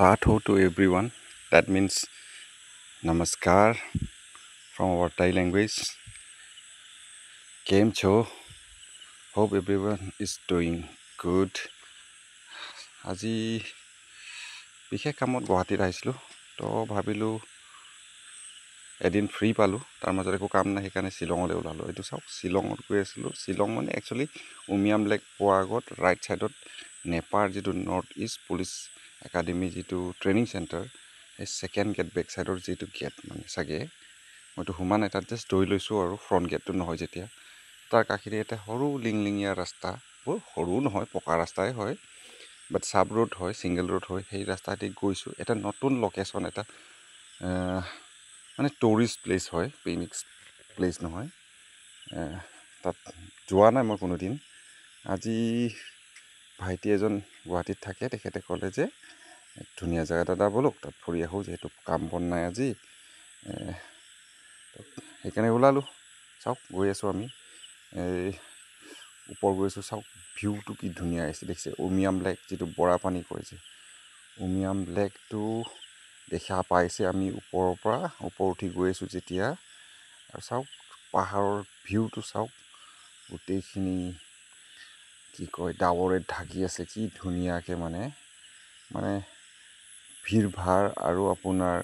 Satho to everyone. That means namaskar from our Thai language. Kem cho. Hope everyone is doing good. আজি বিশেষ কামত গুৱাহাটীত আহিছিলোঁ তো ভাবিলোঁ এদিন ফ্ৰী পালোঁ তাৰ মাজত একো কাম নাই সেইকাৰণে শ্বিলঙলৈ ওলালোঁ এইটো চাওক শ্বিলঙত গৈ আছিলোঁ শ্বিলং মানে একচুৱেলি উমিয়াম লেক পোৱাৰ আগত ৰাইট ছাইডত নেপাৰ যিটো নৰ্থ ইষ্ট পুলিচ একাডেমি যিটো ট্ৰেইনিং চেণ্টাৰ সেই ছেকেণ্ড গেট বেক ছাইডৰ যিটো গেট মানে চাগে মইতো সোমা নাই তাত জাষ্ট দৌৰি লৈছোঁ আৰু ফ্ৰণ্ট গেটটো নহয় যেতিয়া তাৰ কাষেৰে এটা সৰু লিংলিঙীয়া ৰাস্তা বৰ সৰু নহয় পকা ৰাস্তাই হয় বাট চাব ৰোড হয় ছিংগল ৰোড হয় সেই ৰাস্তাদি গৈছোঁ এটা নতুন লোকেশ্যন এটা মানে টুৰিষ্ট প্লেচ হয় পিকনিক প্লেচ নহয় তাত যোৱা নাই মই কোনোদিন আজি ভাইটি এজন গুৱাহাটীত থাকে তেখেতে ক'লে যে ধুনীয়া জেগা এটা ব'লক তাত ফুৰি আহোঁ যিহেতু কাম বন নাই আজি সেইকাৰণে ওলালোঁ চাওক গৈ আছোঁ আমি এই ওপৰ গৈছোঁ চাওক ভিউটো কি ধুনীয়া আহিছে দেখিছে উমিয়াম লেক যিটো বৰা পানী কয় যে উমিয়াম লেকটো দেখা পাইছে আমি ওপৰৰ পৰা ওপৰ উঠি গৈ আছোঁ যেতিয়া আৰু চাওক পাহাৰৰ ভিউটো চাওক গোটেইখিনি কি কয় ডাৱৰে ঢাকি আছে কি ধুনীয়াকৈ মানে ভিৰ ভাৰ আৰু আপোনাৰ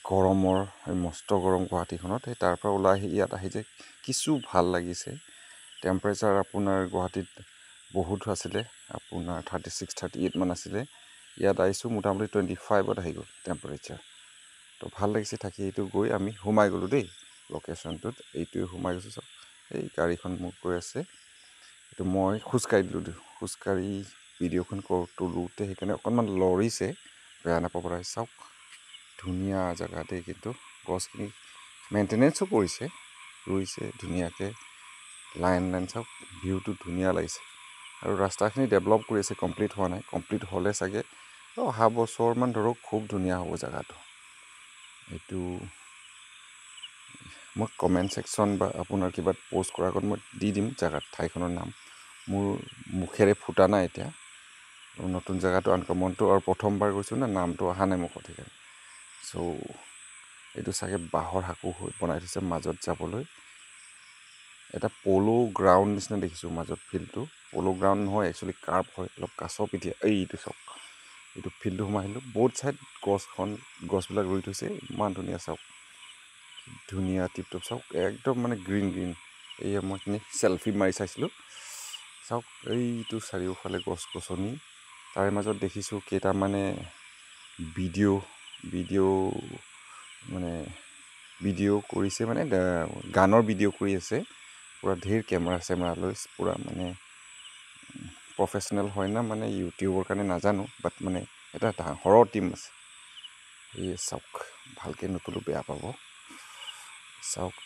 গৰমৰ মস্ত গৰম গুৱাহাটীখনত সেই তাৰ পৰা ওলাই আহি ইয়াত আহি যে কিছু ভাল লাগিছে টেম্পাৰেচাৰ আপোনাৰ গুৱাহাটীত বহুত আছিলে আপোনাৰ 36, 38 মান আছিলে ইয়াত আহিছোঁ মোটামুটি 25ত আহি গ'ল টেম্পাৰেচাৰ তো ভাল লাগিছে থাকি এইটো গৈ আমি সোমাই গ'লোঁ দেই লোকেশ্যনটোত এইটোৱে সোমাই গৈছোঁ চাওক এই গাড়ীখন মোক গৈ আছে এইটো মই খোজকাঢ়ি দিলোঁ খোজকাঢ়ি ভিডিঅ'খন তোলোতে সেইকাৰণে অকণমান লৰিছে বেয়া নাপাব পাৰে চাওক ধুনীয়া জেগা দেই কিন্তু গছখিনি মেইনটেনেঞ্চো কৰিছে ৰুইছে ধুনীয়াকৈ লাইন চাওক ভিউটো ধুনীয়া লাগিছে আৰু ৰাস্তাখিনি ডেভেলপ কৰি আছে কমপ্লিট হোৱা নাই কমপ্লিট হ'লে চাগে অহা বছৰমান ধৰক খুব ধুনীয়া হ'ব জেগাটো এইটো মই কমেণ্ট ছেকশ্যন বা আপোনাৰ কিবা প'ষ্ট কৰাৰ আগত মই দি দিম জেগাত ঠাইখনৰ নাম মোৰ মুখেৰে ফুটা নাই এতিয়া নতুন জেগাটো আনকমনটো আৰু প্ৰথমবাৰ গৈছোঁ না নামটো অহা নাই মুখত সেইকাৰণে চ' এইটো চাগে বাঁহৰ সাঁকো বনাই থৈছে মাজত যাবলৈ এটা পল' গ্ৰাউণ্ড নিচিনা দেখিছোঁ মাজত ফিল্ডটো পল' গ্ৰাউণ্ড নহয় একচুৱেলি কাৰ্ভ হয় অলপ কাছ পিঠিয়া এইটো চাওক এইটো ফিল্ডটো সোমাই আহিলোঁ বহুত ছাইড গছবিলাক ৰুই থৈছে ইমান ধুনীয়া চাওক ধুনীয়া টিপটপ চাওক একদম মানে গ্ৰীণ এইয়া মই এইখিনি চেলফি মাৰি চাইছিলোঁ চাওক এইটো চাৰিওফালে গছ গছনি তাৰে মাজত দেখিছোঁ কেইটামানে ভিডিঅ' কৰিছে মানে গানৰ ভিডিঅ' কৰি আছে পূৰা ধেৰ কেমেৰা চেমেৰা লৈ পূৰা মানে প্ৰফেশ্যনেল হয় না মানে ইউটিউবৰ কাৰণে নাজানো বাট মানে এটা ডাঙৰ টীম আছে এই চাওক ভালকৈ নতুলো বেয়া পাব চাওক